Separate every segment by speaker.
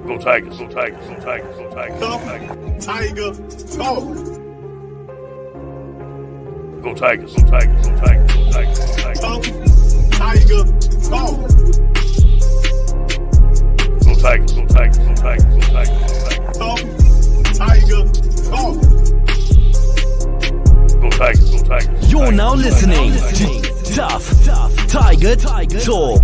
Speaker 1: Go Tigers, go Tigers, go Tigers, go Tigers, go Tigers.
Speaker 2: Tiger talk.
Speaker 1: Go Tigers, go Tigers, go Tigers, go Tigers, go Tigers.
Speaker 2: Tiger talk.
Speaker 1: Go Tigers, go Tigers, go Tigers, go Tigers, go Tigers.
Speaker 2: Tiger talk.
Speaker 1: Go Tigers, go Tigers.
Speaker 3: You're now listening to Tough Tiger Talk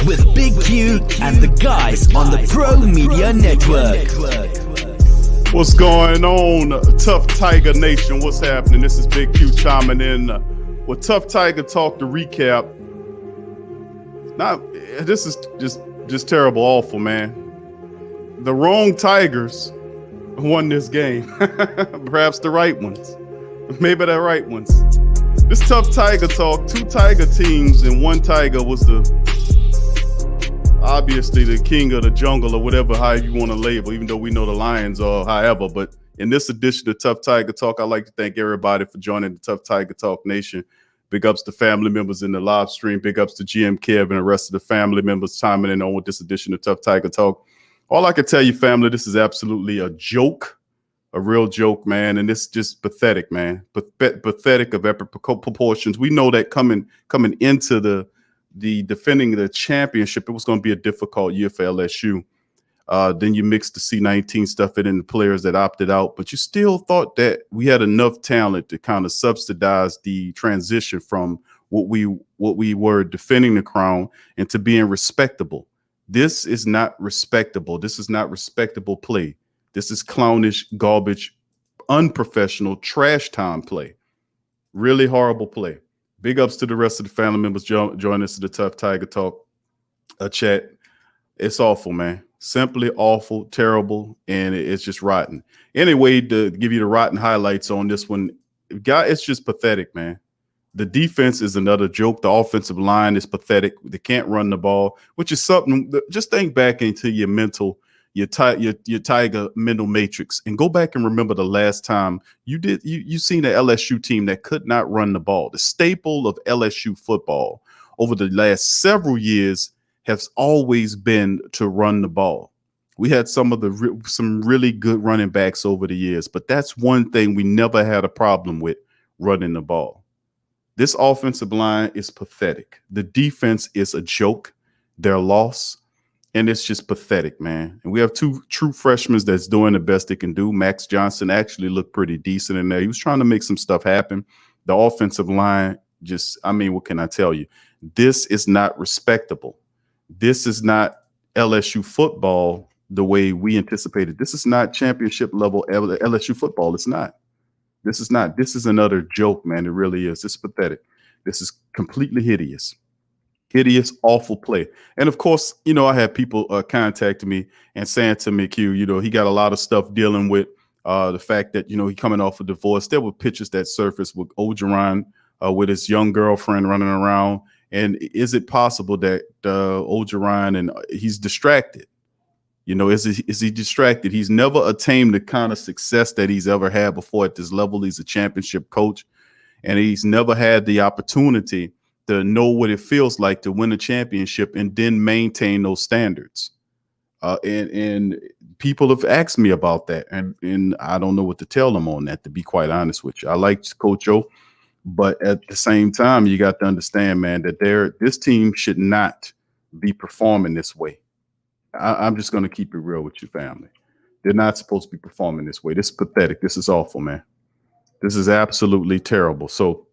Speaker 3: with Big Q and the guys on the Pro Media Network.
Speaker 2: What's going on, Tough Tiger Nation? What's happening? This is Big Q chiming in with Tough Tiger Talk to recap. This is just terrible, awful, man. The wrong Tigers won this game. Perhaps the right ones. Maybe the right ones. This Tough Tiger Talk, 2 Tiger teams and 1 Tiger was obviously the king of the jungle or whatever, how you want to label, even though we know the Lions are however. But in this edition of Tough Tiger Talk, I'd like to thank everybody for joining the Tough Tiger Talk Nation. Big ups to family members in the live stream. Big ups to GM Kev and the rest of the family members chiming in on with this edition of Tough Tiger Talk. All I can tell you, family, this is absolutely a joke. A real joke, man, and it's just pathetic, man. Pathetic of epic proportions. We know that coming into the defending the championship, it was going to be a difficult year for LSU. Then you mix the C19 stuff in and the players that opted out, but you still thought that we had enough talent to kind of subsidize the transition from what we were defending the crown and to being respectable. This is not respectable. This is not respectable play. This is clownish, garbage, unprofessional, trash time play. Really horrible play. Big ups to the rest of the family members join us to the Tough Tiger Talk chat. It's awful, man. Simply awful, terrible, and it's just rotten. Anyway, to give you the rotten highlights on this one, it's just pathetic, man. The defense is another joke. The offensive line is pathetic. They can't run the ball, which is something. Just think back into your mental. Your Tiger mental matrix and go back and remember the last time you seen an LSU team that could not run the ball. The staple of LSU football over the last several years has always been to run the ball. We had some really good running backs over the years, but that's one thing we never had a problem with, running the ball. This offensive line is pathetic. The defense is a joke. They're lost. And it's just pathetic, man. And we have 2 true freshmen that's doing the best they can do. Max Johnson actually looked pretty decent in there. He was trying to make some stuff happen. The offensive line what can I tell you? This is not respectable. This is not LSU football the way we anticipated. This is not championship level LSU football. It's not. This is not. This is another joke, man. It really is. It's pathetic. This is completely hideous. Hideous, awful play. And of course, I had people contacting me and saying to me, Q, he got a lot of stuff dealing with the fact that, he coming off a divorce. There were pictures that surfaced with Ogeron with his young girlfriend running around. And is it possible that Ogeron and he's distracted? Is he distracted? He's never attained the kind of success that he's ever had before at this level. He's a championship coach, and he's never had the opportunity to know what it feels like to win a championship and then maintain those standards. And people have asked me about that, and I don't know what to tell them on that, to be quite honest with you. I like Coach O, but at the same time, you got to understand, man, that this team should not be performing this way. I'm just going to keep it real with you, family. They're not supposed to be performing this way. This is pathetic. This is awful, man. This is absolutely terrible. So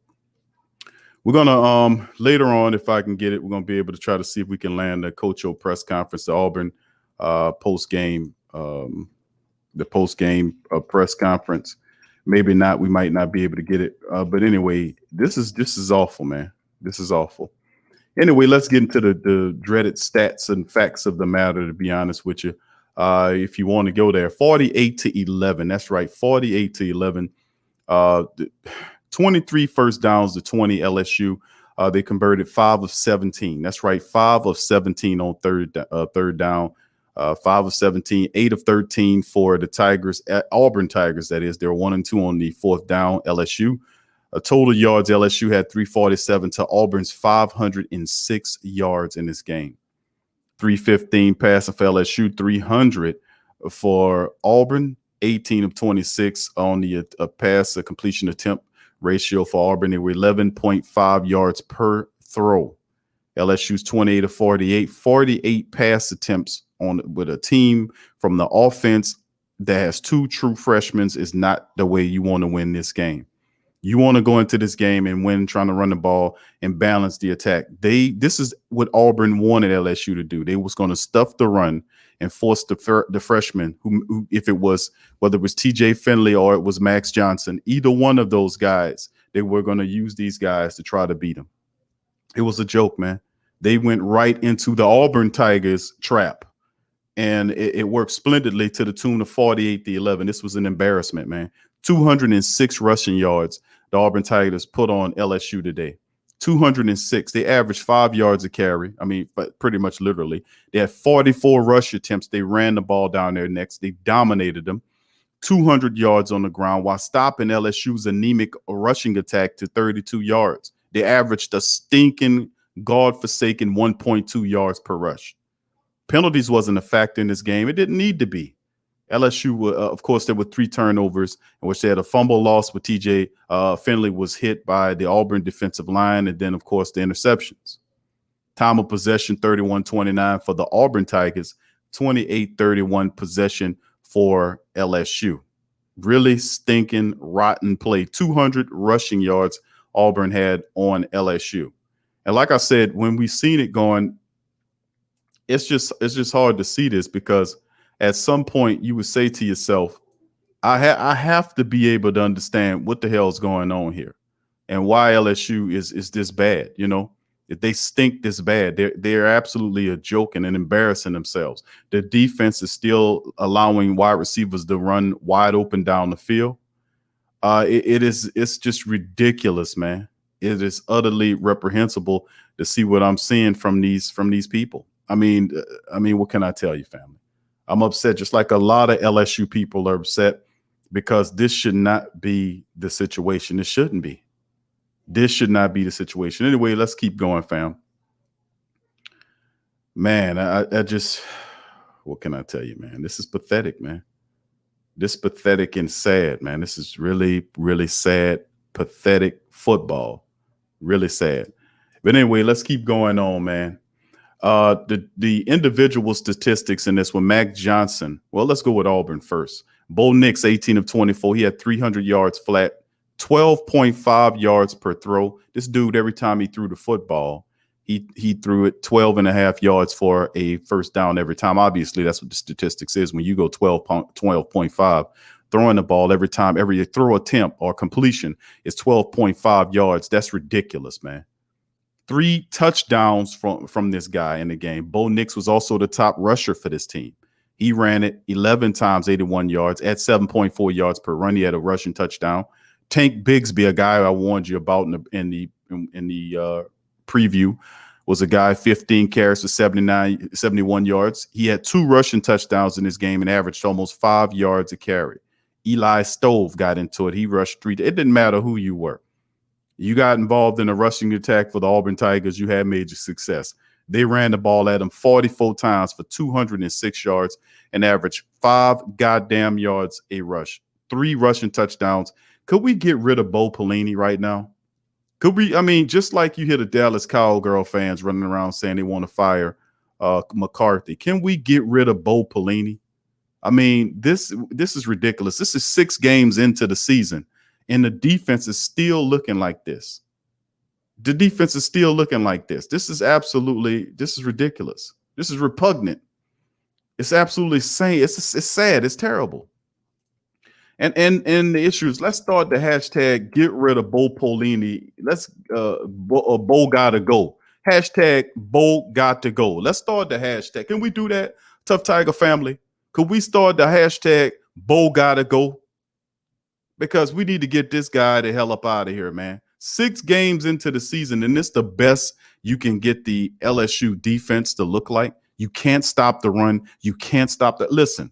Speaker 2: we're going to, later on, if I can get it, we're going to be able to try to see if we can land the Coach O press conference, the Auburn post-game, the post-game press conference. Maybe not. We might not be able to get it. But anyway, this is awful, man. This is awful. Anyway, let's get into the dreaded stats and facts of the matter, to be honest with you. if you want to go there. 48-11. That's right, 48-11. 23 first downs to 20 LSU. They converted 5 of 17. That's right, 5 of 17 on third down. 5 of 17, 8 of 13 for the Tigers, Auburn Tigers, that is. They're 1-2 on the fourth down, LSU. Total yards, LSU had 347 to Auburn's 506 yards in this game. 315 passing for LSU, 300 for Auburn, 18 of 26 on the pass completion attempt ratio for Auburn. They were 11.5 yards per throw. LSU's 28 of 48, 48 pass attempts with a team from the offense that has 2 true freshmen is not the way you want to win this game. You want to go into this game and win trying to run the ball and balance the attack. This is what Auburn wanted LSU to do. They was going to stuff the run and force the freshmen, who if it was, whether it was TJ Finley or it was Max Johnson, either one of those guys, they were going to use these guys to try to beat them. It was a joke, man. They went right into the Auburn Tigers trap, and it worked splendidly to the tune of 48-11. This was an embarrassment, man. 206 rushing yards the Auburn Tigers put on LSU today. 206. They averaged 5 yards a carry. I mean, but pretty much literally. They had 44 rush attempts. They ran the ball down their necks. They dominated them. 200 yards on the ground while stopping LSU's anemic rushing attack to 32 yards. They averaged a stinking, God-forsaken 1.2 yards per rush. Penalties wasn't a factor in this game. It didn't need to be. LSU, of course, there were 3 turnovers in which they had a fumble loss with TJ Finley was hit by the Auburn defensive line, and then, of course, the interceptions. Time of possession, 31-29 for the Auburn Tigers, 28-31 possession for LSU. Really stinking, rotten play. 200 rushing yards Auburn had on LSU. And like I said, when we seen it going, it's just hard to see this, because at some point you would say to yourself, I have to be able to understand what the hell is going on here and why LSU is this bad. You know, if they stink this bad, they're absolutely a joke and embarrassing themselves. The defense is still allowing wide receivers to run wide open down the field. It's just ridiculous, man. It is utterly reprehensible to see what I'm seeing from these people. I mean, what can I tell you, family? I'm upset, just like a lot of LSU people are upset, because this should not be the situation. It shouldn't be. This should not be the situation. Anyway, let's keep going, fam. Man, I just, what can I tell you, man? This is pathetic, man. This is pathetic and sad, man. This is really, really sad, pathetic football. Really sad. But anyway, let's keep going on, man. The individual statistics in this one, Mac Johnson. Well, let's go with Auburn first. Bo Nix, 18 of 24. He had 300 yards flat, 12.5 yards per throw. This dude, every time he threw the football, he threw it 12.5 yards for a first down every time. Obviously, that's what the statistics is. When you go 12.5, throwing the ball every time, every throw attempt or completion is 12.5 yards. That's ridiculous, man. 3 touchdowns from this guy in the game. Bo Nix was also the top rusher for this team. He ran it 11 times, 81 yards, at 7.4 yards per run. He had a rushing touchdown. Tank Bigsby, a guy I warned you about in the preview, was a guy 15 carries for 71 yards. He had 2 rushing touchdowns in this game and averaged almost 5 yards a carry. Eli Stove got into it. He rushed 3. It didn't matter who you were. You got involved in a rushing attack for the Auburn Tigers, you had major success. They ran the ball at him 44 times for 206 yards and averaged 5 goddamn yards a rush. 3 rushing touchdowns. Could we get rid of Bo Pelini right now? Could we? I mean, just like you hear the Dallas Cowgirl fans running around saying they want to fire McCarthy. Can we get rid of Bo Pelini? I mean, this is ridiculous. This is 6 games into the season, and the defense is still looking like this. The defense is still looking like this. This is ridiculous. This is repugnant. It's absolutely insane. It's sad. It's terrible. And the issue is, let's start the hashtag get rid of Bo Pelini. Let's Bo gotta go. Hashtag Bo got to go. Let's start the hashtag. Can we do that? Tough Tiger family. Could we start the hashtag Bo gotta go? Because we need to get this guy the hell up out of here, man. 6 games into the season, and it's the best you can get the LSU defense to look like. You can't stop the run. You can't stop that. Listen,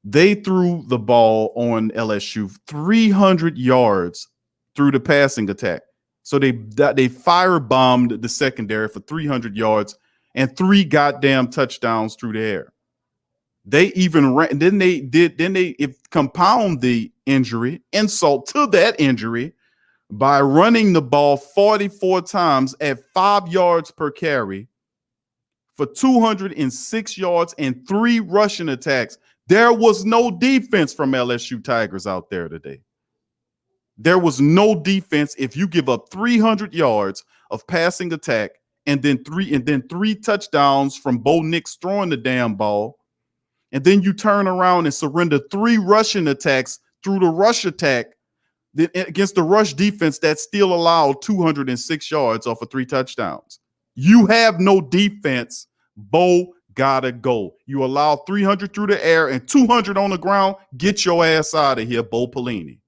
Speaker 2: they threw the ball on LSU 300 yards through the passing attack. So they firebombed the secondary for 300 yards and 3 goddamn touchdowns through the air. They even ran, then they compound the injury, insult to that injury, by running the ball 44 times at 5 yards per carry for 206 yards and 3 rushing attacks. There was no defense from LSU Tigers out there today. There was no defense if you give up 300 yards of passing attack and then three touchdowns from Bo Nix throwing the damn ball. And then you turn around and surrender 3 rushing attacks through the rush attack against the rush defense that still allowed 206 yards off of 3 touchdowns. You have no defense. Bo gotta go. You allow 300 through the air and 200 on the ground. Get your ass out of here, Bo Pelini.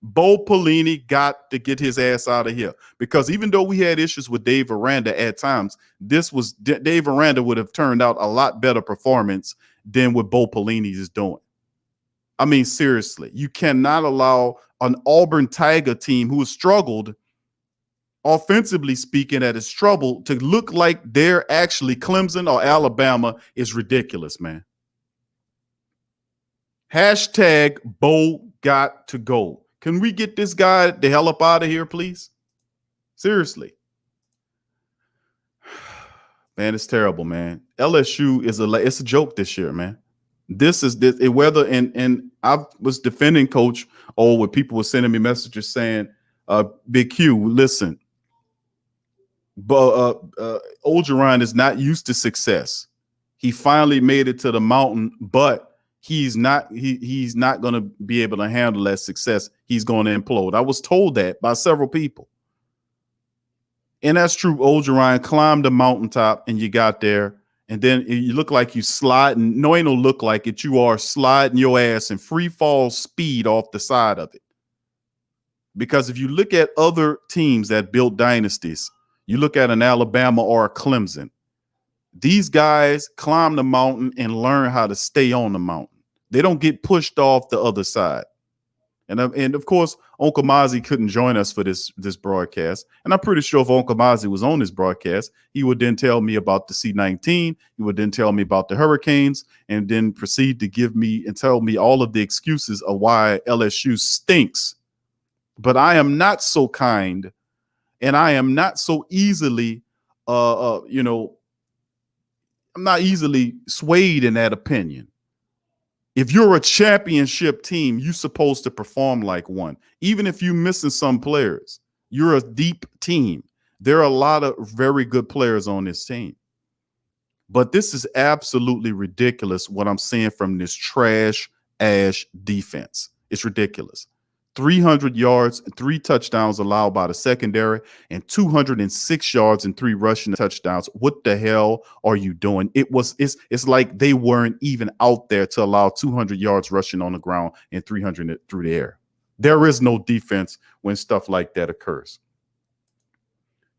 Speaker 2: Bo Pelini got to get his ass out of here, because even though we had issues with Dave Aranda at times, Dave Aranda would have turned out a lot better performance than what Bo Pelini is doing. I mean, seriously, you cannot allow an Auburn Tiger team who has struggled, offensively speaking, that has troubled, to look like they're actually Clemson or Alabama. Is ridiculous, man. Hashtag Bo got to go. Can we get this guy the hell up out of here, please? Seriously. Man, it's terrible, man. LSU it's a joke this year, man. And I was defending Coach O, where people were sending me messages saying, Big Q, listen, but Orgeron is not used to success. He finally made it to the mountain, but he's not going to be able to handle that success. He's going to implode. I was told that by several people. And that's true. Orgeron climbed the mountaintop and you got there, and then you look like you sliding. No, ain't no look like it. You are sliding your ass in free fall speed off the side of it. Because if you look at other teams that built dynasties, you look at an Alabama or a Clemson, these guys climb the mountain and learn how to stay on the mountain. They don't get pushed off the other side. And of course, Uncle Mozzi couldn't join us for this broadcast. And I'm pretty sure if Uncle Mozzi was on this broadcast, he would then tell me about the C-19. He would then tell me about the hurricanes, and then proceed to give me and tell me all of the excuses of why LSU stinks. But I am not so kind, and I am not so easily, I'm not easily swayed in that opinion. If you're a championship team, you're supposed to perform like one. Even if you're missing some players, you're a deep team. There are a lot of very good players on this team. But this is absolutely ridiculous what I'm seeing from this trash-ass defense. It's ridiculous. 300 yards, 3 touchdowns allowed by the secondary, and 206 yards and 3 rushing touchdowns. What the hell are you doing? It's like they weren't even out there to allow 200 yards rushing on the ground and 300 through the air. There is no defense when stuff like that occurs.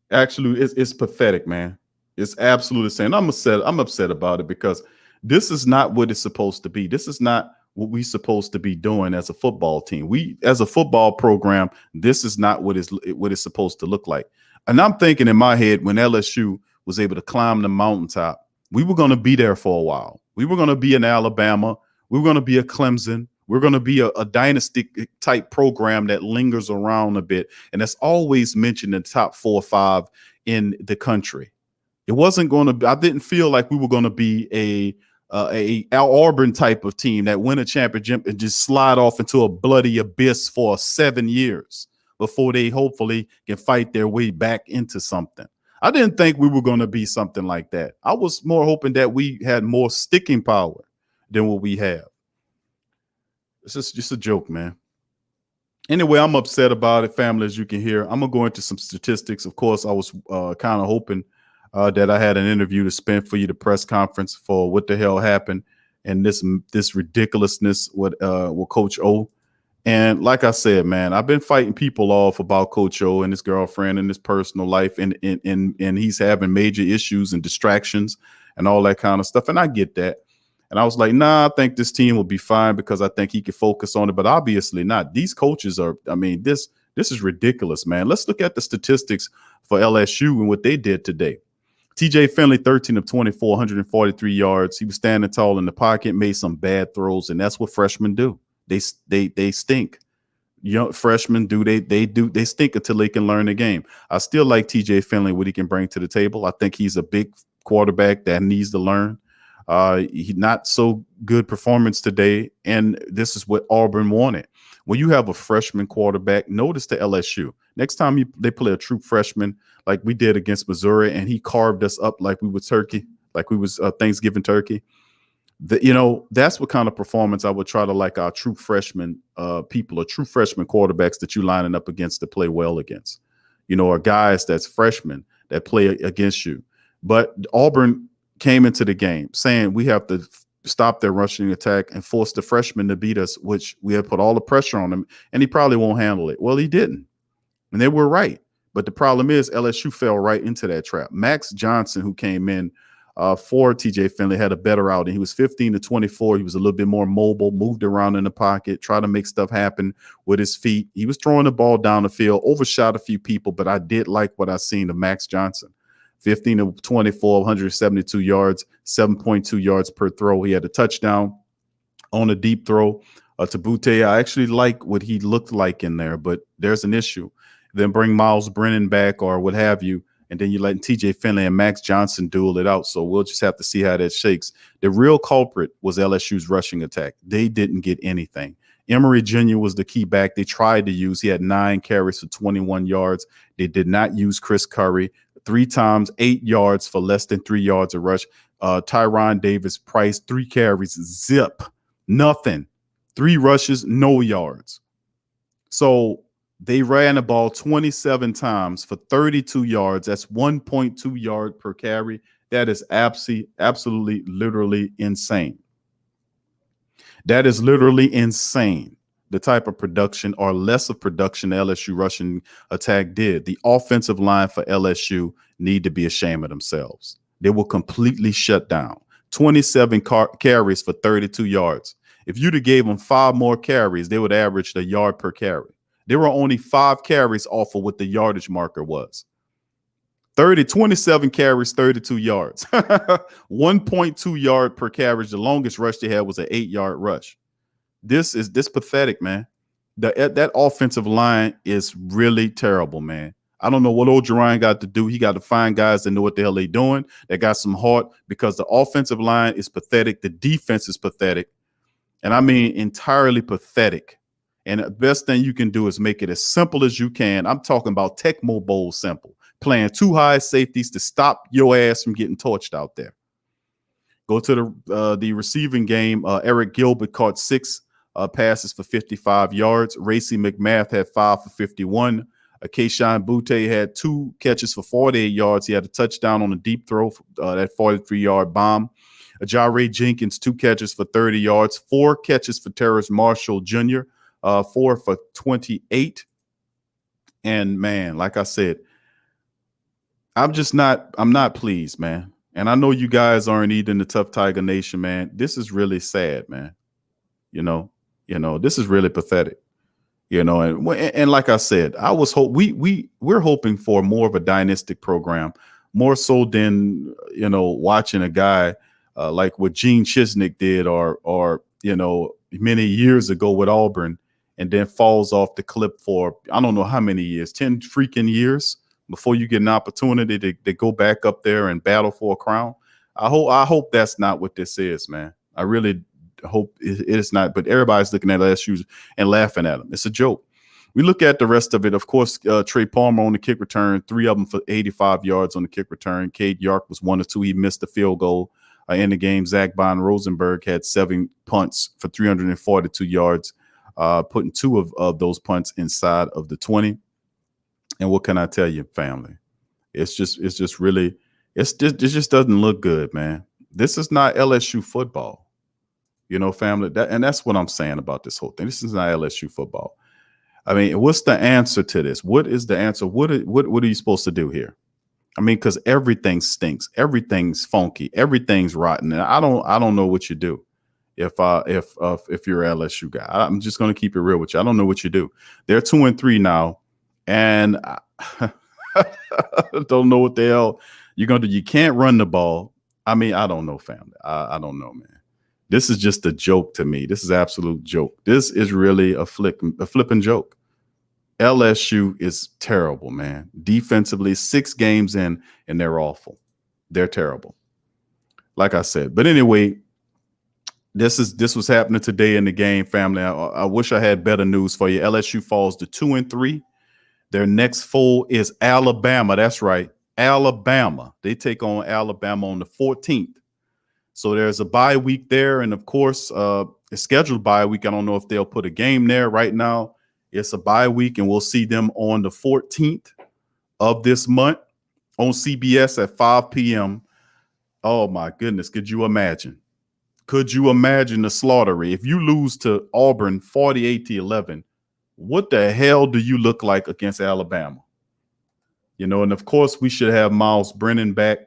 Speaker 2: Actually, it's pathetic, man. It's absolutely insane. I'm upset about it, because this is not what it's supposed to be. This is not what we're supposed to be doing as a football team. We, as a football program, this is not what it's supposed to look like. And I'm thinking in my head, when LSU was able to climb the mountaintop, we were going to be there for a while. We were going to be in Alabama. We were going to be a Clemson. We're going to be a dynasty type program that lingers around a bit. And that's always mentioned in the top 4 or 5 in the country. It wasn't going to be, I didn't feel like we were going to be a Auburn type of team that win a championship and just slide off into a bloody abyss for 7 years before they hopefully can fight their way back into something. I didn't think we were going to be something like that. I was more hoping that we had more sticking power than what we have. It's just a joke, man. Anyway, I'm upset about it, family, as you can hear. I'm going to go into some statistics. Of course, I was kind of hoping that I had an interview to spend for you, the press conference for what the hell happened and this ridiculousness with Coach O. And like I said, man, I've been fighting people off about Coach O and his girlfriend and his personal life, and he's having major issues and distractions and all that kind of stuff. And I get that. And I was like, nah, I think this team will be fine because I think he can focus on it. But obviously not. These coaches are, I mean, this is ridiculous, man. Let's look at the statistics for LSU and what they did today. TJ Finley, 13 of 24, 143 yards. He was standing tall in the pocket, made some bad throws, and that's what freshmen do. They stink. Young freshmen they stink until they can learn the game. I still like TJ Finley, what he can bring to the table. I think he's a big quarterback that needs to learn. He not so good performance today, and this is what Auburn wanted. When you have a freshman quarterback, notice the LSU. Next time they play a true freshman like we did against Missouri, and he carved us up like we were turkey, like we was Thanksgiving turkey. That's what kind of performance I would try to like our true freshman people or true freshman quarterbacks that you lining up against to play well against, or guys that's freshmen that play against you. But Auburn came into the game saying we have to stop their rushing attack and force the freshmen to beat us, which we had put all the pressure on him, and he probably won't handle it. Well, he didn't. And they were right. But the problem is LSU fell right into that trap. Max Johnson, who came in for TJ Finley, had a better outing. He was 15 to 24. He was a little bit more mobile, moved around in the pocket, tried to make stuff happen with his feet. He was throwing the ball down the field, overshot a few people, but I did like what I seen of Max Johnson. 15 to 24, 172 yards, 7.2 yards per throw. He had a touchdown on a deep throw to Butte. I actually like what he looked like in there, but there's an issue. Then bring Miles Brennan back or what have you, and then you let TJ Finley and Max Johnson duel it out. So we'll just have to see how that shakes. The real culprit was LSU's rushing attack. They didn't get anything. Emory Jr. was the key back they tried to use. He had 9 carries for 21 yards. They did not use Chris Curry. 3 times, 8 yards for less than 3 yards a rush. Tyron Davis Price, 3 carries, zip, nothing. 3 rushes, no yards. So they ran the ball 27 times for 32 yards. That's 1.2 yard per carry. That is absolutely, literally insane. That is literally insane. The type of production or less of production the LSU rushing attack did. The offensive line for LSU need to be ashamed of themselves. They were completely shut down. 27 carries for 32 yards. If you'd have gave them 5 more carries, they would average a yard per carry. There were only 5 carries off of what the yardage marker was. 27 carries, 32 yards. 1.2 yard per carriage. The longest rush they had was an 8-yard rush. This pathetic, man. That offensive line is really terrible, man. I don't know what old Jerron got to do. He got to find guys that know what the hell they're doing, that got some heart, because the offensive line is pathetic. The defense is pathetic. And I mean entirely pathetic. And the best thing you can do is make it as simple as you can. I'm talking about Tecmo Bowl simple. Playing 2 high safeties to stop your ass from getting torched out there. Go to the receiving game. Eric Gilbert caught 6 passes for 55 yards. Racy McMath had 5 for 51. Keyshawn Butte had 2 catches for 48 yards. He had a touchdown on a deep throw, that 43-yard bomb. Jare Jenkins, 2 catches for 30 yards. 4 catches for Terrace Marshall Jr., 4 for 28. And, man, like I said, I'm not pleased, man. And I know you guys aren't either in the Tough Tiger Nation, man. This is really sad, man. This is really pathetic. And like I said, we're hoping for more of a dynastic program, more so than watching a guy like what Gene Chisnick did, or many years ago with Auburn, and then falls off the cliff for I don't know how many years, 10 freaking years before you get an opportunity to go back up there and battle for a crown. I hope that's not what this is, man. I really hope it is not, but everybody's looking at LSU and laughing at them. It's a joke. We look at the rest of it. Of course, Trey Palmer on the kick return, 3 of them for 85 yards on the kick return. Cade York was 1 of 2. He missed the field goal in the game. Zach Von Rosenberg had 7 punts for 342 yards, putting 2 of those punts inside of the 20. And what can I tell you, family? It just doesn't look good, man. This is not LSU football. You know, family. That's what I'm saying about this whole thing. This is not LSU football. I mean, what's the answer to this? What is the answer? What are you supposed to do here? I mean, because everything stinks, everything's funky, everything's rotten, and I don't know what you do if you're an LSU guy. I'm just going to keep it real with you. I don't know what you do. They're 2-3 now, and I don't know what the hell you're going to do. You can't run the ball. I mean, I don't know, family. I don't know, man. This is just a joke to me. This is absolute joke. This is really a flipping joke. LSU is terrible, man. Defensively, 6 games in, and they're awful. They're terrible. Like I said. But anyway, this was happening today in the game, family. I wish I had better news for you. LSU falls to 2-3. Their next foe is Alabama. That's right. Alabama. They take on Alabama on the 14th. So there's a bye week there. And of course, a scheduled bye week. I don't know if they'll put a game there right now. It's a bye week, and we'll see them on the 14th of this month on CBS at 5 p.m. Oh, my goodness. Could you imagine? Could you imagine the slaughtery? If you lose to Auburn 48-11, what the hell do you look like against Alabama? You know, and of course, we should have Miles Brennan back.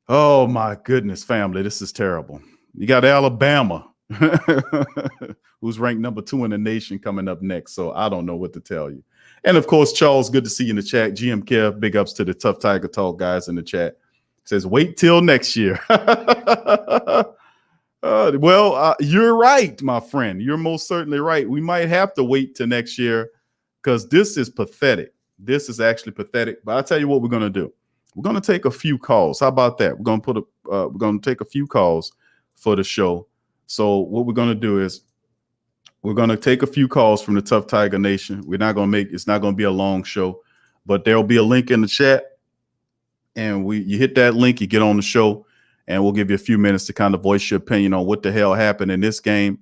Speaker 2: Oh, my goodness, family. This is terrible. You got Alabama, who's ranked number 2 in the nation, coming up next. So I don't know what to tell you. And, of course, Charles, good to see you in the chat. GM Kev, big ups to the Tough Tiger Talk guys in the chat. Says, wait till next year. You're right, my friend. You're most certainly right. We might have to wait till next year because this is pathetic. This is actually pathetic. But I'll tell you what we're going to do. We're going to take a few calls. How about that? We're going to take a few calls for the show. So what we're going to do is we're going to take a few calls from the Tough Tiger Nation. It's not going to be a long show, but there'll be a link in the chat. And you hit that link, you get on the show, and we'll give you a few minutes to kind of voice your opinion on what the hell happened in this game.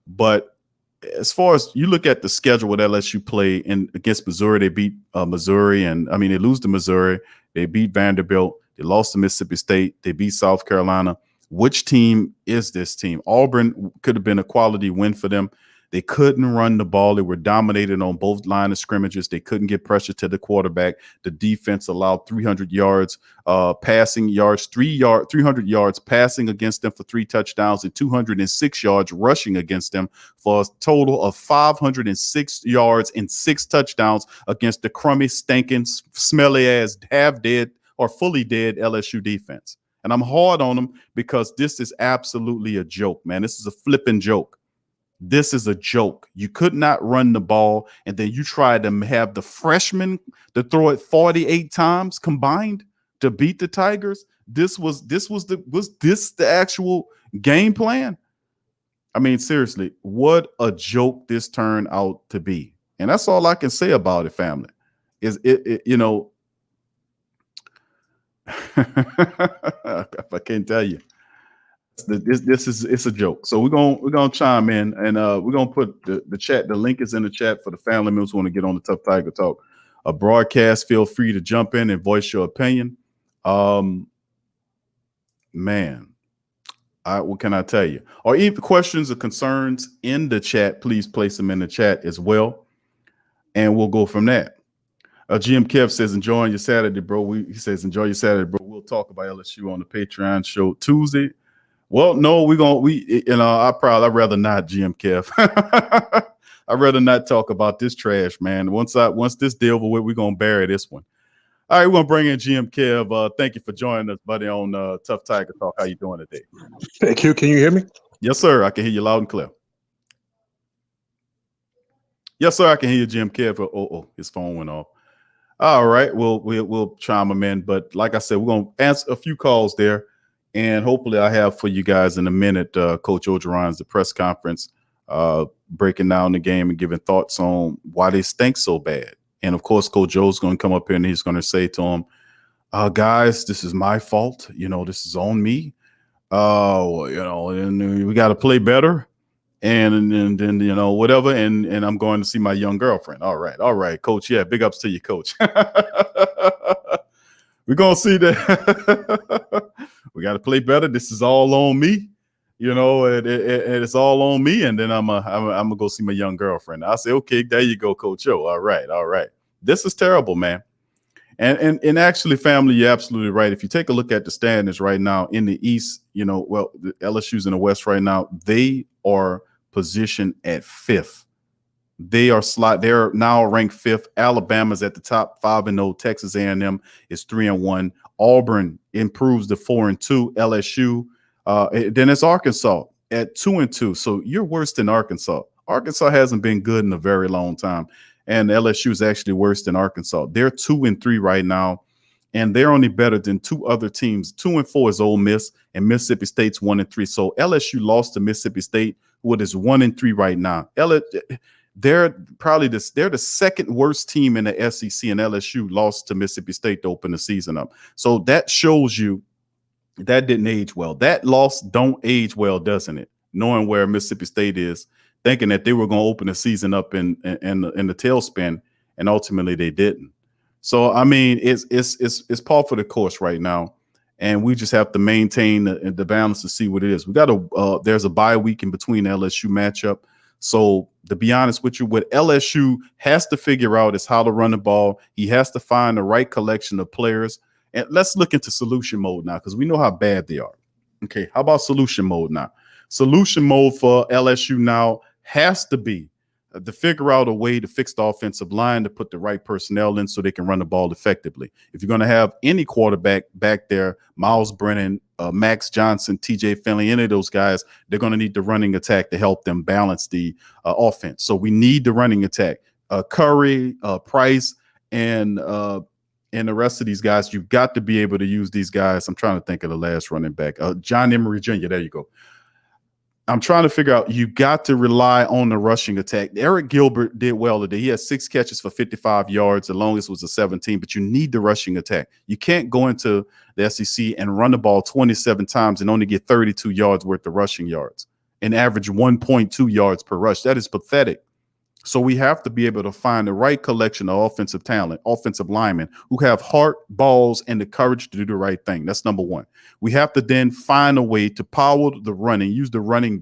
Speaker 2: But as far as you look at the schedule with LSU play against Missouri, they beat Missouri, and I mean they lose to Missouri, they beat Vanderbilt, they lost to Mississippi State, they beat South Carolina. Which team is this team? Auburn could have been a quality win for them. They couldn't run the ball. They were dominated on both line of scrimmages. They couldn't get pressure to the quarterback. The defense allowed 300 yards passing yards, 300 yards passing against them for 3 touchdowns and 206 yards rushing against them for a total of 506 yards and 6 touchdowns against the crummy, stinking, smelly ass, half dead or fully dead LSU defense. And I'm hard on them because this is absolutely a joke, man. This is a flipping joke. This is a joke. You could not run the ball, and then you tried to have the freshmen to throw it 48 times combined to beat the Tigers. Was this the actual game plan? I mean, seriously, what a joke this turned out to be. And that's all I can say about it, family. Is it you know, I can't tell you. It's a joke. So we're gonna chime in, and we're gonna put the chat. The link is in the chat for the family members who want to get on the Tough Tiger Talk broadcast. Feel free to jump in and voice your opinion. Man, what can I tell you? Or even questions or concerns in the chat, please place them in the chat as well, and we'll go from there. GM Kev says, enjoying your Saturday, bro. He says, enjoy your Saturday, bro. We'll talk about LSU on the Patreon show Tuesday. Well, no, I'd rather not, GM Kev. I'd rather not talk about this trash, man. Once this deal over with, we're gonna bury this one. All right, we're gonna bring in GM Kev. Thank you for joining us, buddy, on Tough Tiger Talk. How you doing today?
Speaker 4: Hey, Q, can you hear me?
Speaker 2: Yes, sir. I can hear you loud and clear. Yes, sir. I can hear you, Jim Kev. Oh, his phone went off. All right, we'll chime him in, but like I said, we're gonna answer a few calls there, and hopefully I have for you guys in a minute Coach Orgeron's the press conference, breaking down the game and giving thoughts on why they stink so bad. And of course, Coach Joe's going to come up here and he's going to say to him, guys, this is my fault. This is on me. And we got to play better. And then, whatever. And I'm going to see my young girlfriend. All right, Coach. Yeah, big ups to you, Coach. We're going to see that. We got to play better. This is all on me. you know, and it's all on me. And then I'm gonna go see my young girlfriend. I say, okay, there you go, Coach O. All right. This is terrible, man. And actually, family, you're absolutely right. If you take a look at the standings right now in the East, you know, well, the LSU's in the West right now. They are positioned at 5th. They're now ranked 5th. Alabama's at the top, 5-0. Texas A&M is 3-1. Auburn improves to 4-2. LSU, then it's Arkansas at 2-2. So you're worse than Arkansas. Arkansas hasn't been good in a very long time, and LSU is actually worse than Arkansas. They're 2-3 right now, and they're only better than 2 other teams. 2-4 is Ole Miss, and Mississippi State's 1-3. So LSU lost to Mississippi State, who is 1-3 right now. They're the second worst team in the SEC, and LSU lost to Mississippi State to open the season up. So that shows you that didn't age well. That loss don't age well, doesn't it? Knowing where Mississippi State is, thinking that they were going to open the season up in the tailspin, and ultimately they didn't. So I mean, it's par for the course right now, and we just have to maintain the balance to see what it is. We got there's a bye week in between LSU matchup. So to be honest with you, what LSU has to figure out is how to run the ball. He has to find the right collection of players. And let's look into solution mode now, because we know how bad they are. Okay, how about solution mode now? Solution mode for LSU now has to be to figure out a way to fix the offensive line, to put the right personnel in so they can run the ball effectively. If you're going to have any quarterback back there, Miles Brennan, Max Johnson, TJ Finley, any of those guys, they're going to need the running attack to help them balance the offense. So we need the running attack. Curry, Price, and the rest of these guys, you've got to be able to use these guys. I'm trying to think of the last running back. John Emery Jr., there you go. I'm trying to figure out, you got to rely on the rushing attack. Eric Gilbert did well today. He had 6 catches for 55 yards. The longest was a 17, but you need the rushing attack. You can't go into the SEC and run the ball 27 times and only get 32 yards worth of rushing yards and average 1.2 yards per rush. That is pathetic. So we have to be able to find the right collection of offensive talent, offensive linemen who have heart, balls, and the courage to do the right thing. That's number one. We have to then find a way to power the running, use the running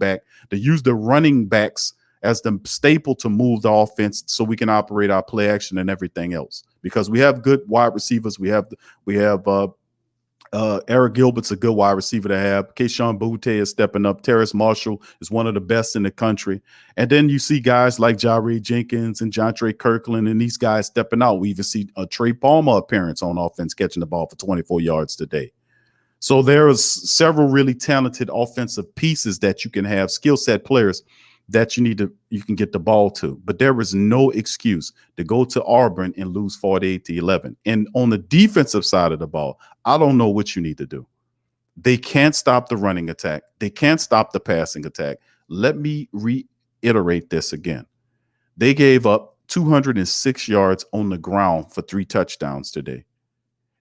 Speaker 2: backs as the staple to move the offense so we can operate our play action and everything else. Because we have good wide receivers. We have Eric Gilbert's a good wide receiver to have. Keyshawn Butte is stepping up. Terrace Marshall is one of the best in the country. And then you see guys like Jahre Jenkins and Jontre Kirkland and these guys stepping out. We even see a Trey Palmer appearance on offense, catching the ball for 24 yards today. So there is several really talented offensive pieces that you can have, skill set players that you can get the ball to. But there is no excuse to go to Auburn and lose 48-11. And on the defensive side of the ball, I don't know what you need to do. They can't stop the running attack. They can't stop the passing attack. Let me reiterate this again. They gave up 206 yards on the ground for 3 touchdowns today.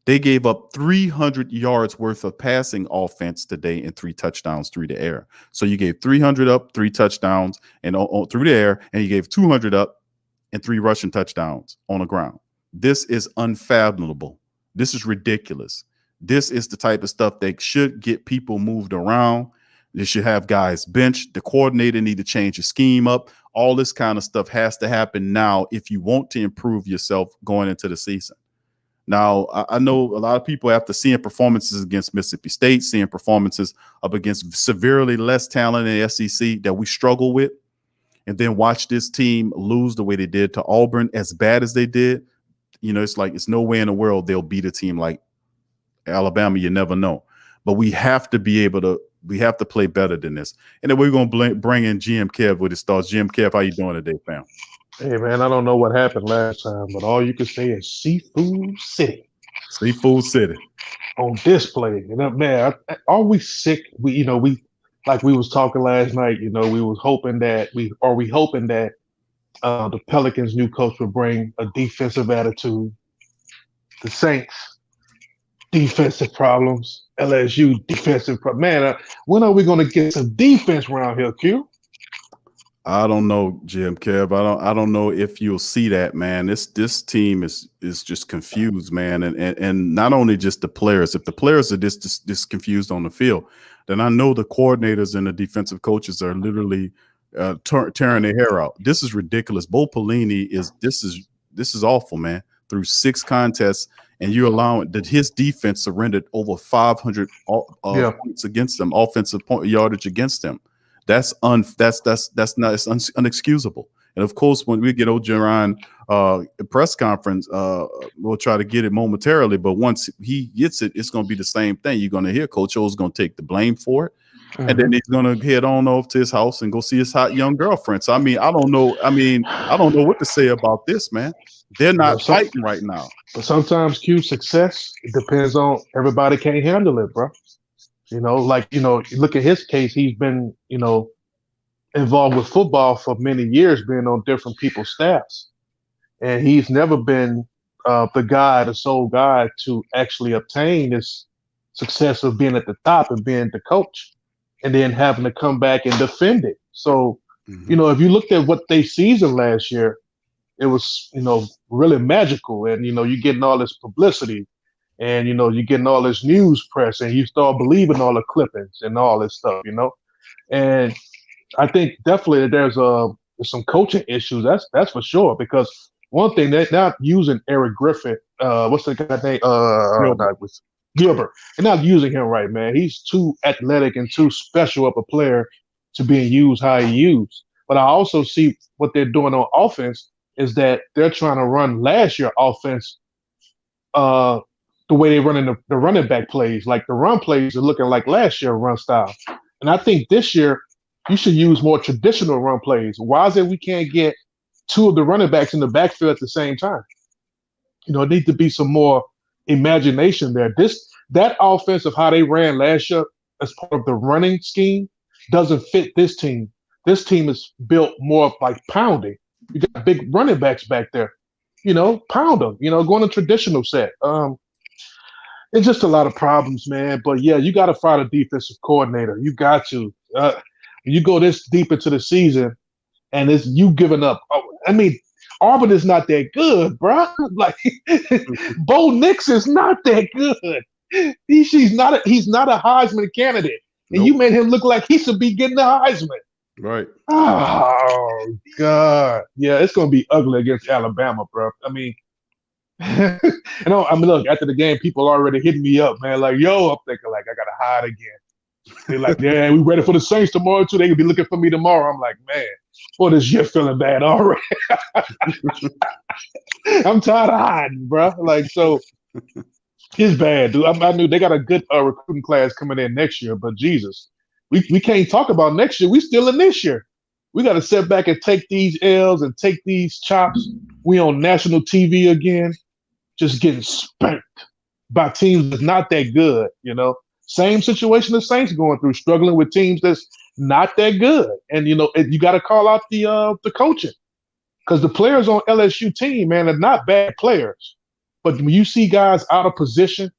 Speaker 2: They gave up 300 yards worth of passing offense today and 3 touchdowns through the air. So you gave 300 up, 3 touchdowns and through the air, and you gave 200 up and 3 rushing touchdowns on the ground. This is unfathomable. This is ridiculous. This is the type of stuff that should get people moved around. They should have guys benched. The coordinator need to change the scheme up. All this kind of stuff has to happen now if you want to improve yourself going into the season. Now, I know a lot of people, after seeing performances against Mississippi State, seeing performances up against severely less talent in the SEC that we struggle with, and then watch this team lose the way they did to Auburn, as bad as they did, you know, it's like it's no way in the world they'll beat a team like Alabama. You never know. But we have to be able to – we have to play better than this. And then we're going to bring in GM Kev with his thoughts. GM Kev, how you doing today, fam?
Speaker 4: Hey, man, I don't know what happened last time, but all you can say is Seafood City.
Speaker 2: Seafood City.
Speaker 4: On display. And man, are we sick? We like we was talking last night, we was hoping that the Pelicans' new coach would bring a defensive attitude. The Saints, defensive problems. LSU, defensive problems. Man, when are we going to get some defense around here, Q?
Speaker 2: I don't know, Jim Kev. I don't know if you'll see that, man. This team is just confused, man. And not only just the players. If the players are this confused on the field, then I know the coordinators and the defensive coaches are literally tearing their hair out. This is ridiculous. Bo Pelini this is awful, man. Through 6 contests, and you're allowing that his defense surrendered over 500 points against them, offensive point yardage against them. That's unexcusable. And of course, when we get Ogeron press conference, we'll try to get it momentarily. But once he gets it, it's going to be the same thing. You're going to hear Coach O's going to take the blame for it, and then he's going to head on over to his house and go see his hot young girlfriend. So I don't know what to say about this, man. They're not fighting right now.
Speaker 4: But sometimes success, it depends on everybody can't handle it, bro. Look at his case. He's been, involved with football for many years, being on different people's staffs. And he's never been the sole guy to actually obtain this success of being at the top and being the coach and then having to come back and defend it. So, if you looked at what they seasoned last year, it was, really magical. And, you're getting all this publicity and, you're getting all this news press and you start believing all the clippings and all this stuff, And I think definitely there's some coaching issues. That's for sure. Because one thing, they're not using Eric Griffith. What's the guy's name? Gilbert. They're not using him right, man. He's too athletic and too special of a player to being used how he used. But I also see what they're doing on offense is that they're trying to run last year offense the way they running the running back plays. Like the run plays are looking like last year run style. And I think this year you should use more traditional run plays. Why is it we can't get 2 of the running backs in the backfield at the same time? It needs to be some more imagination there. That offense of how they ran last year as part of the running scheme doesn't fit this team. This team is built more of like pounding. You got big running backs back there, pound them, going to traditional set. It's just a lot of problems, man. But yeah, you got to fire the defensive coordinator. You got to. You go this deep into the season, and it's you giving up. Auburn is not that good, bro. Like Bo Nix is not that good. He's not a Heisman candidate, and you made him look like he should be getting the Heisman.
Speaker 2: Right.
Speaker 4: Oh God. Yeah, it's gonna be ugly against Alabama, bro. Look, after the game, people already hitting me up, man. Like, yo, I'm thinking like I gotta hide again. They're like, yeah, we ready for the Saints tomorrow too. They can be looking for me tomorrow. I'm like, man, boy, this year feeling bad already. I'm tired of hiding, bro. Like, so it's bad, dude. I knew they got a good recruiting class coming in next year, but Jesus. We can't talk about next year. We still in this year. We got to sit back and take these L's and take these chops. We on national TV again, just getting spanked by teams that's not that good, Same situation the Saints going through, struggling with teams that's not that good. And, you got to call out the coaching because the players on LSU team, man, are not bad players. But when you see guys out of position,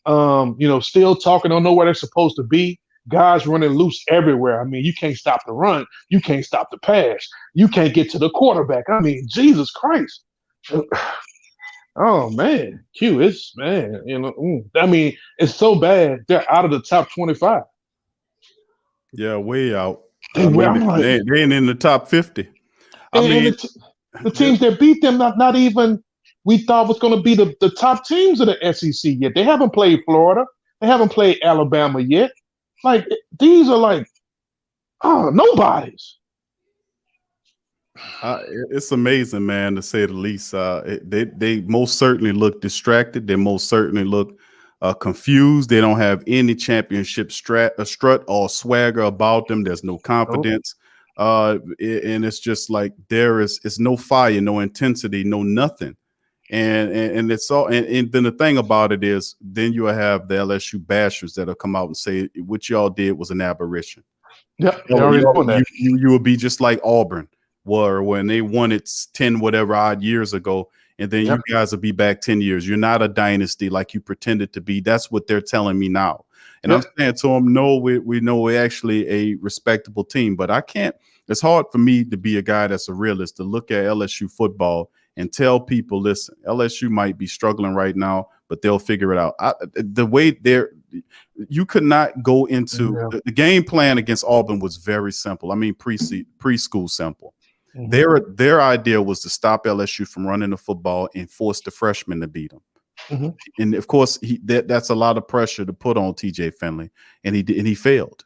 Speaker 4: still talking, don't know where they're supposed to be, guys running loose everywhere. You can't stop the run. You can't stop the pass. You can't get to the quarterback. Jesus Christ. Oh, man. Q, it's, man, it's so bad. They're out of the top 25.
Speaker 2: Yeah, way out.
Speaker 4: They
Speaker 2: ain't in the top 50.
Speaker 4: The teams that beat them, not even we thought was going to be the top teams of the SEC yet. They haven't played Florida. They haven't played Alabama yet. Like, these are like, nobodies.
Speaker 2: It's amazing, man, to say the least. They most certainly look distracted. They most certainly look confused. They don't have any championship strut or swagger about them. There's no confidence. And it's just like it's no fire, no intensity, no nothing. And it's all and then the thing about it is then you have the LSU bashers that'll come out and say what y'all did was an aberration.
Speaker 4: Yeah,
Speaker 2: you will be just like Auburn were when they won it 10 whatever odd years ago, and then you guys will be back 10 years. You're not a dynasty like you pretended to be. That's what they're telling me now. And I'm saying to them, no, we know we're actually a respectable team, but I can't It's hard for me to be a guy that's a realist, to look at LSU football and tell people, listen, LSU might be struggling right now, but they'll figure it out. The way you could not go into the game plan against Auburn was very simple. I mean, preschool simple.
Speaker 4: Mm-hmm.
Speaker 2: Their idea was to stop LSU from running the football and force the freshmen to beat them.
Speaker 4: Mm-hmm.
Speaker 2: And of course, that's a lot of pressure to put on TJ Finley, and he failed.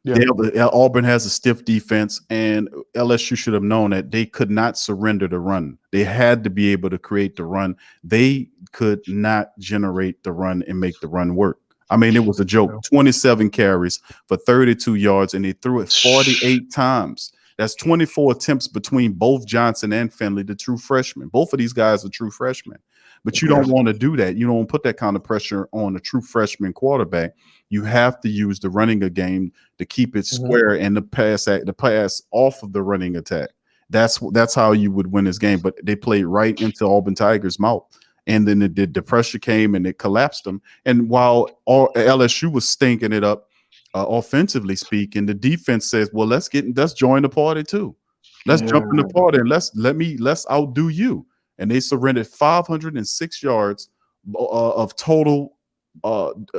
Speaker 2: Yeah. Auburn has a stiff defense, and LSU should have known that they could not surrender the run. They had to be able to create the run. They could not generate the run and make the run work. I mean, it was a joke. 27 carries for 32 yards, and they threw it 48 times. That's 24 attempts between both Johnson and Finley, the true freshmen. Both of these guys are true freshmen. But you don't want to do that. You don't put that kind of pressure on a true freshman quarterback. You have to use the running a game to keep it square and the pass off of the running attack. That's how you would win this game. But they played right into Auburn Tigers' mouth. And then the pressure came and it collapsed them. And while LSU was stinking it up, offensively speaking, the defense says, well, let's join the party too. Let's jump in the party and let's outdo you. And they surrendered 506 yards of total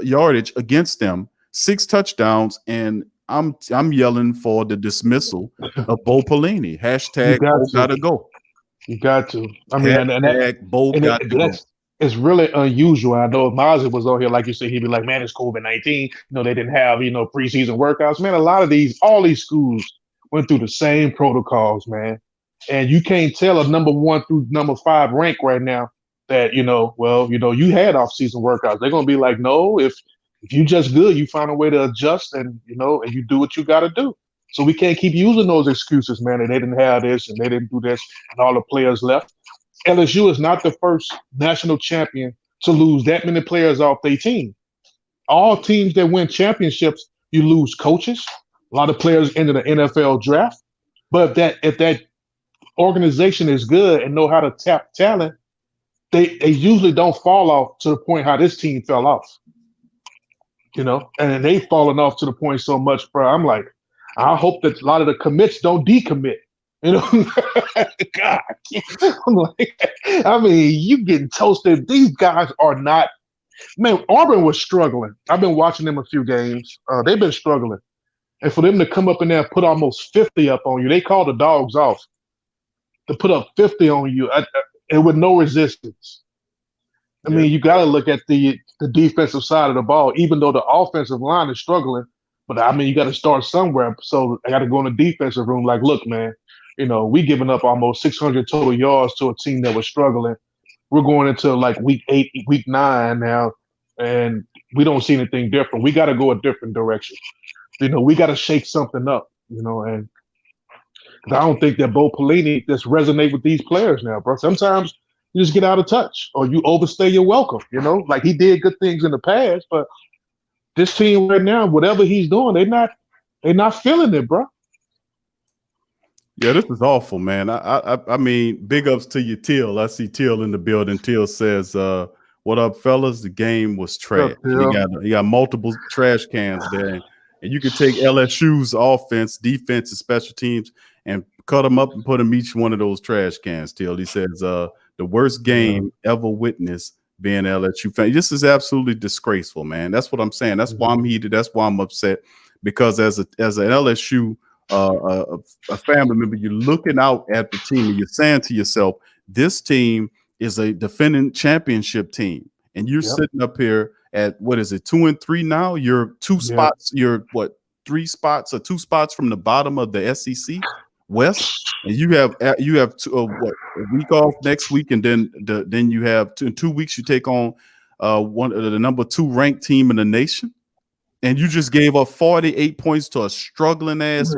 Speaker 2: yardage against them, 6 touchdowns, and I'm yelling for the dismissal of Bo Pelini. Hashtag Bo gotta go.
Speaker 4: You got to. I mean,
Speaker 2: hashtag Bo got to go.
Speaker 4: It's really unusual. I know if Mozzie was on here, like you said, he'd be like, man, it's COVID-19. They didn't have, preseason workouts. Man, all these schools went through the same protocols, man. And you can't tell a number 1 through number 5 rank right now that, you had off-season workouts. They're going to be like, no, if you just good, you find a way to adjust and you do what you got to do. So we can't keep using those excuses, man, that they didn't have this and they didn't do this and all the players left. LSU is not the first national champion to lose that many players off their team. All teams that win championships, you lose coaches. A lot of players enter the NFL draft. But if that organization is good and know how to tap talent, they usually don't fall off to the point how this team fell off. And they've fallen off to the point so much, bro. I'm like, I hope that a lot of the commits don't decommit. God, I'm like, I mean, you getting toasted. These guys are not. Man, Auburn was struggling. I've been watching them a few games. They've been struggling, and for them to come up in there and put almost 50 up on you, they call the dogs off. To put up 50 on you, and with no resistance. I mean, you got to look at the defensive side of the ball, even though the offensive line is struggling. But I mean, you got to start somewhere. So I got to go in the defensive room. Like, look, man, we giving up almost 600 total yards to a team that was struggling. We're going into like week 8, week 9 now, and we don't see anything different. We got to go a different direction. We got to shake something up. And I don't think that Bo Pelini just resonate with these players now, bro. Sometimes you just get out of touch or you overstay your welcome. Like he did good things in the past, but this team right now, whatever he's doing, they're not feeling it, bro.
Speaker 2: Yeah, this is awful, man. I mean, big ups to you, Teal. I see Teal in the building. Teal says, "What up, fellas? The game was trash." He got multiple trash cans there, and you can take LSU's offense, defense, and special teams and cut them up and put them each one of those trash cans. Teal, he says, "The worst game ever witnessed being LSU fan." This is absolutely disgraceful, man. That's what I'm saying. That's why I'm heated. That's why I'm upset, because as an LSU a family member, you're looking out at the team and you're saying to yourself, this team is a defending championship team, and you're sitting up here at 2-3 now. You're 2 spots. You're 3 spots or 2 spots from the bottom of the SEC West, and you have a week off next week, and then you have in 2 weeks you take on one of the number 2 ranked team in the nation. And you just gave up 48 points to a struggling ass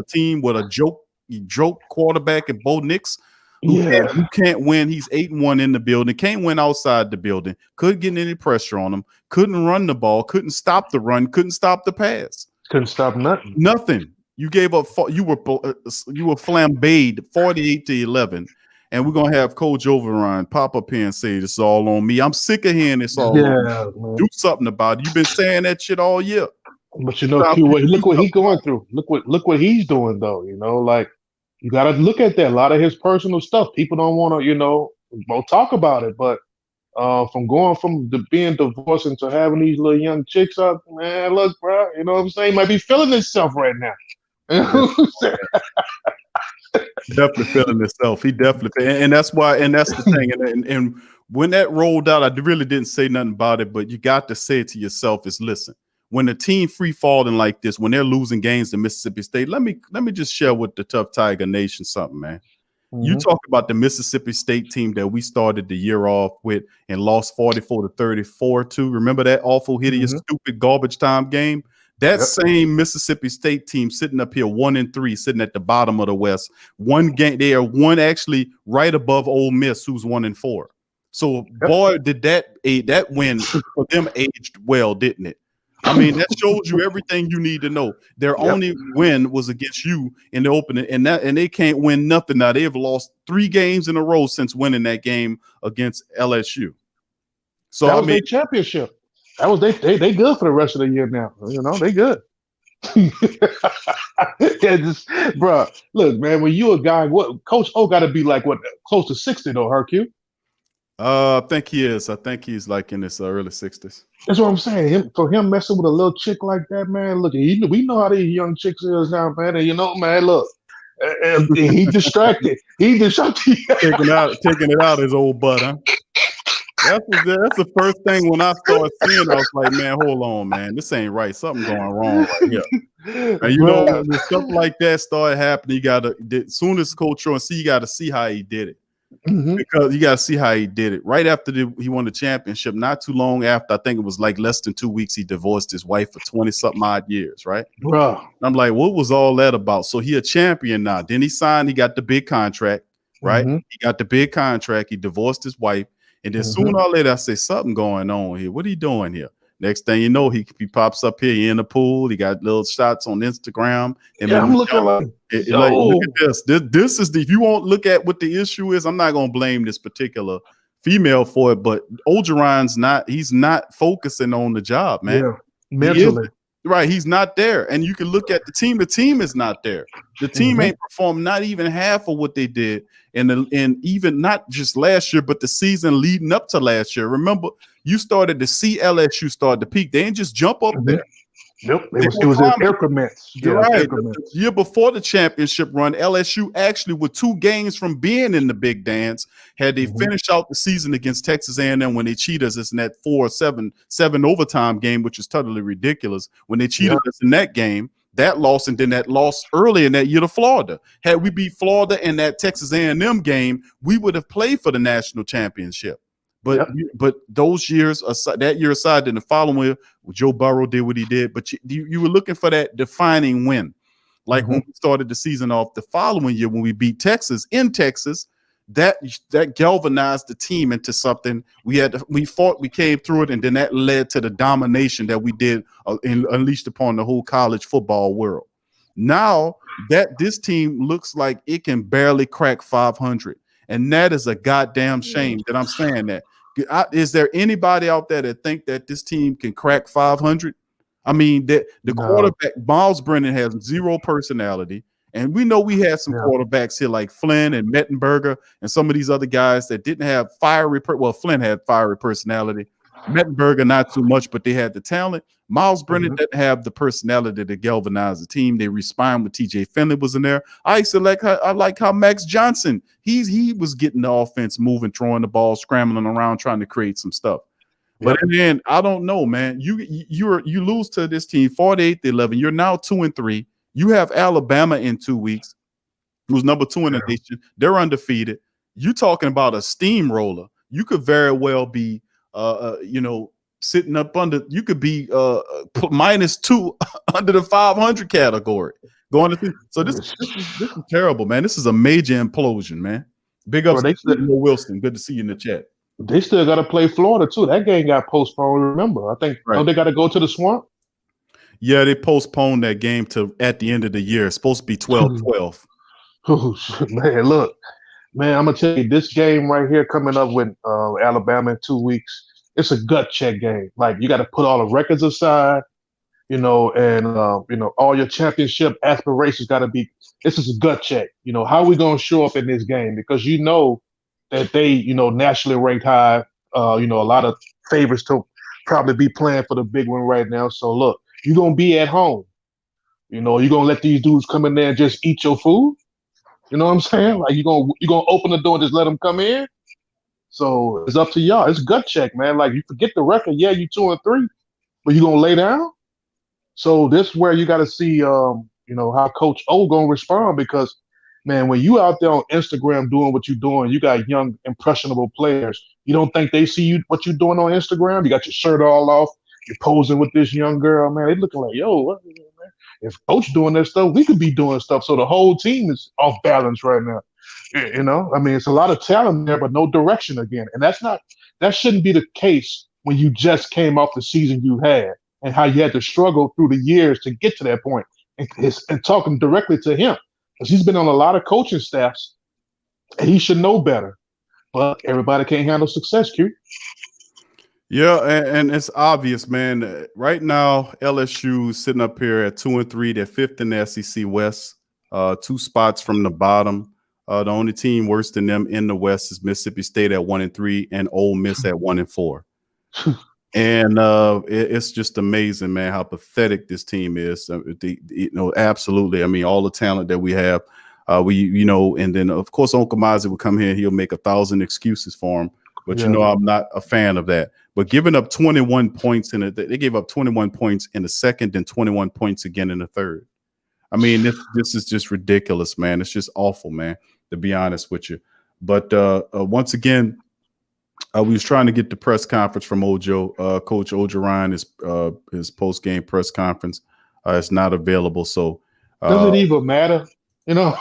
Speaker 2: team with a joke quarterback and Bo Nix, who can't win. He's 8-1 in the building, can't win outside the building, couldn't get any pressure on him, couldn't run the ball, couldn't stop the run, couldn't stop the pass,
Speaker 4: couldn't stop nothing.
Speaker 2: Nothing. You gave up. You were flambéed 48-11. And we're gonna have Coach Overrun pop up here and say this is all on me. I'm sick of hearing this all on me. Do something about it. You've been saying that shit all year.
Speaker 4: But you know, Q, look what he's going through. Look what he's doing though. You know, like you got to look at that. A lot of his personal stuff. People don't want to, won't talk about it. But from going from being divorced into having these little young chicks up, man, look, bro, you know what I'm saying? He might be feeling himself right now. You know what I'm saying?
Speaker 2: Definitely feeling himself. He definitely, and that's why, and that's the thing. And when that rolled out, I really didn't say nothing about it, but you got to say it to yourself is listen, when the team free falling like this, when they're losing games to Mississippi State, let me just share with the Tough Tiger Nation something, man. You talk about the Mississippi State team that we started the year off with and lost 44-34 to. Remember that awful, hideous, stupid garbage time game? That same Mississippi State team sitting up here 1-3, sitting at the bottom of the West. One game, they are one actually right above Ole Miss, who's 1-4. So, boy, did that win for them aged well, didn't it? I mean, that shows you everything you need to know. Their only win was against you in the opening, and they can't win nothing now. They've lost 3 games in a row since winning that game against LSU. So
Speaker 4: that was their championship. That was they good for the rest of the year now. You know, they good. Bro, look, man, when you a guy, what Coach O got to be like what close to 60 though, Hercule?
Speaker 2: I think he is. I think he's like in his early 60s.
Speaker 4: That's what I'm saying. For him messing with a little chick like that, man. Look, we know how these young chicks is now, man. And you know, man, look, he distracted. He distracted.
Speaker 2: taking it out his old butt, huh? That's the first thing when I started seeing. I was like, man, hold on, man, this ain't right. Something going wrong right here. And you know, when stuff like that started happening, you gotta, as soon as Coach and see, you got to see how he did it. Because you got to see how he did it. Right after he won the championship, not too long after, I think it was like less than 2 weeks, he divorced his wife for 20-something odd years, right?
Speaker 4: Bro.
Speaker 2: I'm like, what was all that about? So he a champion now. Then he signed, he got the big contract, right? He got the big contract. He divorced his wife. And then sooner or later, I say, something going on here. What are you doing here? Next thing you know, he pops up here, he in the pool. He got little shots on Instagram. And
Speaker 4: I'm looking like
Speaker 2: look at this. This is if you won't look at what the issue is, I'm not gonna blame this particular female for it, but Ogeron's he's not focusing on the job, man.
Speaker 4: Yeah, mentally.
Speaker 2: Right, he's not there. And you can look at the team is not there. The team ain't performed not even half of what they did. And even not just last year, but the season leading up to last year. Remember, you started to see LSU start to peak. They didn't just jump up there.
Speaker 4: Nope, it was in increments.
Speaker 2: You're right. The year before the championship run, LSU actually, with 2 games from being in the big dance, had they finished out the season against Texas A&M when they cheated us in that 4-7 overtime game, which is totally ridiculous. When they cheated us in that game, that loss, and then that loss early in that year to Florida. Had we beat Florida in that Texas A&M game, we would have played for the national championship. But those years aside, that year aside, then the following year, Joe Burrow did what he did. But you were looking for that defining win, like when we started the season off the following year when we beat Texas in Texas. That galvanized the team into something. We fought, we came through it, and then that led to the domination that we did unleashed upon the whole college football world. Now that this team looks like it can barely crack 500, and that is a goddamn shame that I'm saying that. Is there anybody out there that think that this team can crack 500? I mean, the quarterback, Miles Brennan, has 0 personality. And we know we had some quarterbacks here like Flynn and Mettenberger and some of these other guys that didn't have fiery. Flynn had fiery personality. Mettenberger, not too much, but they had the talent. Miles Brennan didn't have the personality to galvanize the team. They respond when TJ Finley was in there. I like how Max Johnson, he was getting the offense moving, throwing the ball, scrambling around, trying to create some stuff. But then I don't know, man. You lose to this team 48-11. You're now 2-3. You have Alabama in 2 weeks, who's number 2 in the nation. They're undefeated. You talking about a steamroller. You could very well be, sitting up under. You could be -2 under the 500 category. Going to so this is terrible, man. This is a major implosion, man. Big ups to Wilson. Good to see you in the chat.
Speaker 4: They still got to play Florida too. That game got postponed. Remember, I think they got to go to the Swamp.
Speaker 2: Yeah, they postponed that game to at the end of the year. It's supposed to be 12-12.
Speaker 4: Oh, man, look, man, I'm going to tell you, this game right here coming up with Alabama in 2 weeks, it's a gut check game. Like, you got to put all the records aside. and all your championship aspirations got to be. This is a gut check. How are we going to show up in this game? Because that they, nationally ranked high. A lot of favorites to probably be playing for the big one right now. So look, you're gonna be at home. You're gonna let these dudes come in there and just eat your food. You know what I'm saying? Like you're gonna open the door and just let them come in. So it's up to y'all. It's gut check, man. Like you forget the record. Yeah, you 2-3, but you gonna lay down. So this is where you got to see, how Coach O gonna respond because, man, when you out there on Instagram doing what you're doing, you got young impressionable players. You don't think they see you what you're doing on Instagram? You got your shirt all off. You're posing with this young girl, man. They looking like, yo, what, man? If Coach doing that stuff, we could be doing stuff. So the whole team is off balance right now. I mean, it's a lot of talent there, but no direction again. And that shouldn't be the case when you just came off the season you had and how you had to struggle through the years to get to that point. And talking directly to him because he's been on a lot of coaching staffs and he should know better. But everybody can't handle success, Q.
Speaker 2: Yeah, and it's obvious, man. Right now, LSU is sitting up here at 2-3. They're fifth in the SEC West, 2 spots from the bottom. The only team worse than them in the West is Mississippi State at 1-3 and Ole Miss at 1-4. And it's just amazing, man, how pathetic this team is. Absolutely. I mean, all the talent that we have, and then of course Uncle Mozzi will come here and he'll make 1,000 excuses for him. But I'm not a fan of that. But giving up 21 points they gave up 21 points in the second and 21 points again in the third. I mean, this is just ridiculous, man. It's just awful, man, to be honest with you. But once again, we was trying to get the press conference from Ojo, Coach Ojo Ryan, his post-game press conference. It's not available. So
Speaker 4: does it even matter? Yeah.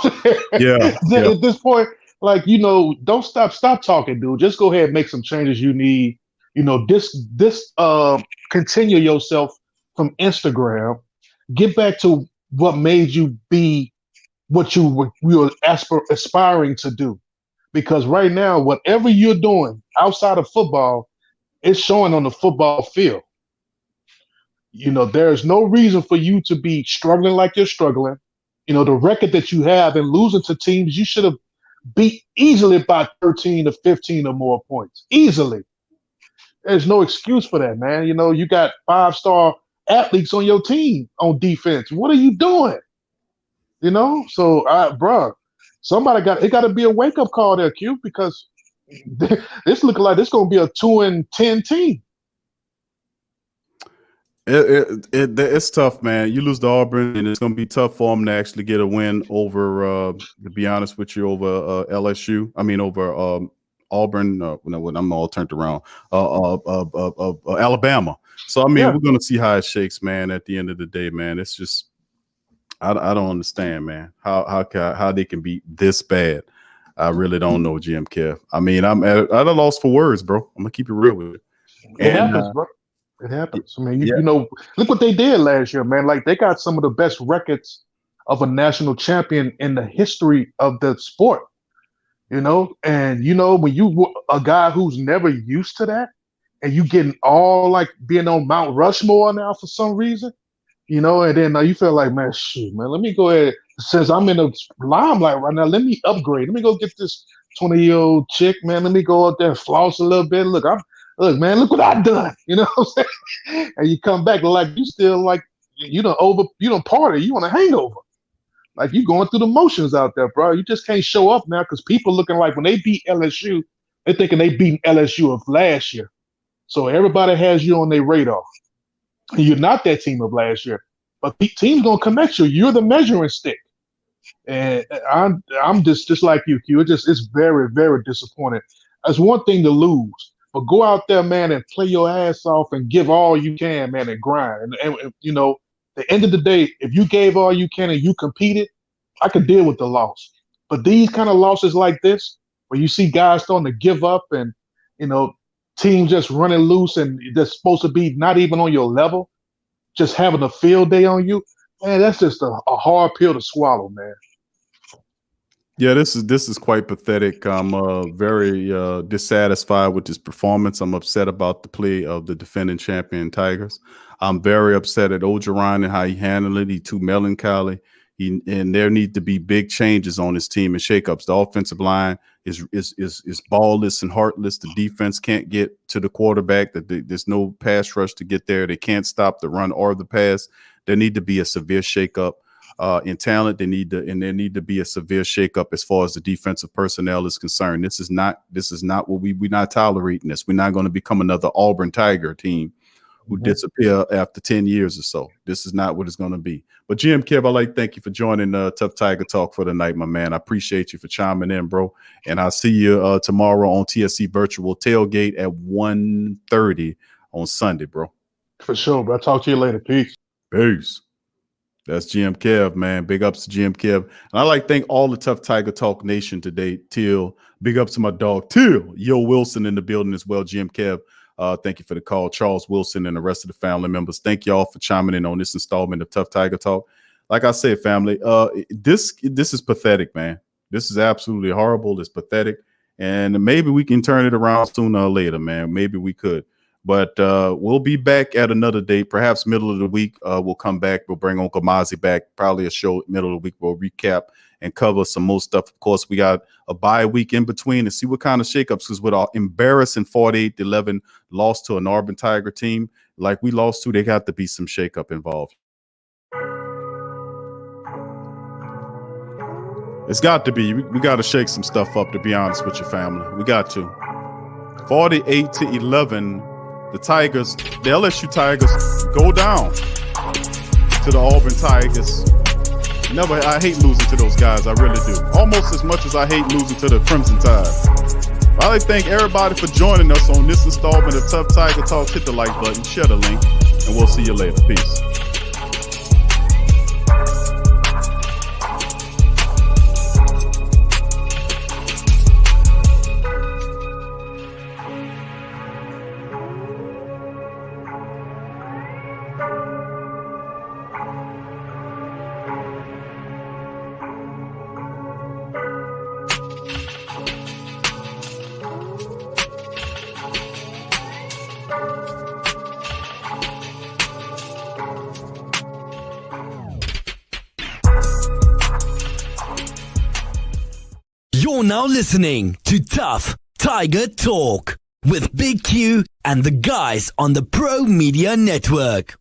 Speaker 4: At this point, like, don't stop talking, dude. Just go ahead and make some changes you need. Continue yourself from Instagram. Get back to what made you be what you were aspiring to do. Because right now, whatever you're doing outside of football, it's showing on the football field. There's no reason for you to be struggling like you're struggling. The record that you have and losing to teams you should have beat easily by 13 to 15 or more points. Easily. There's no excuse for that, man. You got 5-star athletes on your team on defense. What are you doing? So, bruh, it got to be a wake-up call there, Q, because this looking like this going to be a 2-10 team.
Speaker 2: It's tough, man. You lose to Auburn, and it's going to be tough for them to actually get a win over, to be honest with you, over LSU. I mean, over Auburn. When I'm all turned around, Alabama. So, I mean, we're going to see how it shakes, man, at the end of the day, man. It's just, I don't understand, man, how they can be this bad. I really don't know, Jim Kev. I mean, I'm at a loss for words, bro. I'm going to keep it real with you.
Speaker 4: It happens, bro. It happens. I mean, look what they did last year, man. Like, they got some of the best records of a national champion in the history of the sport, and, when you a guy who's never used to that and you getting all like being on Mount Rushmore now for some reason, and then you feel like, man, shoot, man, let me go ahead. Since I'm in the limelight right now, let me upgrade. Let me go get this 20-year-old chick, man. Let me go out there and floss a little bit. Look, man, look what I done. You know what I'm saying? And you come back like you still like you don't party, you on a hangover. Like you going through the motions out there, bro. You just can't show up now because people looking like when they beat LSU, they thinking they beat LSU of last year. So everybody has you on their radar. And you're not that team of last year. But the team's gonna connect you. You're the measuring stick. And I'm just like you, Q. It's very, very disappointing. It's one thing to lose. But go out there, man, and play your ass off and give all you can, man, and grind. And at the end of the day, if you gave all you can and you competed, I could deal with the loss. But these kind of losses like this, where you see guys starting to give up and, teams just running loose and they're supposed to be not even on your level, just having a field day on you, man, that's just a hard pill to swallow, man.
Speaker 2: Yeah, this is quite pathetic. I'm very dissatisfied with this performance. I'm upset about the play of the defending champion Tigers. I'm very upset at Ogeron and how he handled it. He's too melancholy. And there need to be big changes on his team and shakeups. The offensive line is ballless and heartless. The defense can't get to the quarterback. There's no pass rush to get there. They can't stop the run or the pass. There need to be a severe shakeup in talent. There need to be a severe shakeup as far as the defensive personnel is concerned. This is not what we're not tolerating this. We're not going to become another Auburn Tiger team who disappear after 10 years or so. This is not what it's going to be. But GM Kev, I'd like to thank you for joining Tough Tiger Talk for the night, my man. I appreciate you for chiming in, bro. And I'll see you tomorrow on TSC Virtual Tailgate at 1:30 on Sunday, bro. For sure, bro. I'll talk to you later. Peace. Peace. That's GM Kev, man. Big ups to GM Kev. And I'd like to thank all the Tough Tiger Talk Nation today. Till, big ups to my dog, Till. Yo Wilson in the building as well, GM Kev. Thank you for the call, Charles Wilson and the rest of the family members. Thank y'all for chiming in on this installment of Tough Tiger Talk. Like I said, family, this is pathetic, man. This is absolutely horrible. It's pathetic. And maybe we can turn it around sooner or later, man. Maybe we could. But we'll be back at another date, perhaps middle of the week. We'll come back. We'll bring Uncle Mozzi back, probably a show middle of the week. We'll recap and cover some more stuff. Of course, we got a bye week in between and see what kind of shakeups, because with our embarrassing 48-11 loss to an Auburn Tiger team like we lost to, there got to be some shakeup involved. It's got to be. We got to shake some stuff up, to be honest with your family. We got to. 48-11. The Tigers, the LSU Tigers, go down to the Auburn Tigers. I hate losing to those guys. I really do. Almost as much as I hate losing to the Crimson Tide. I'd like to thank everybody for joining us on this installment of Tough Tiger Talk. Hit the like button, share the link, and we'll see you later. Peace.
Speaker 3: You're now listening to Tough Tiger Talk with Big Q and the guys on the Pro Media Network.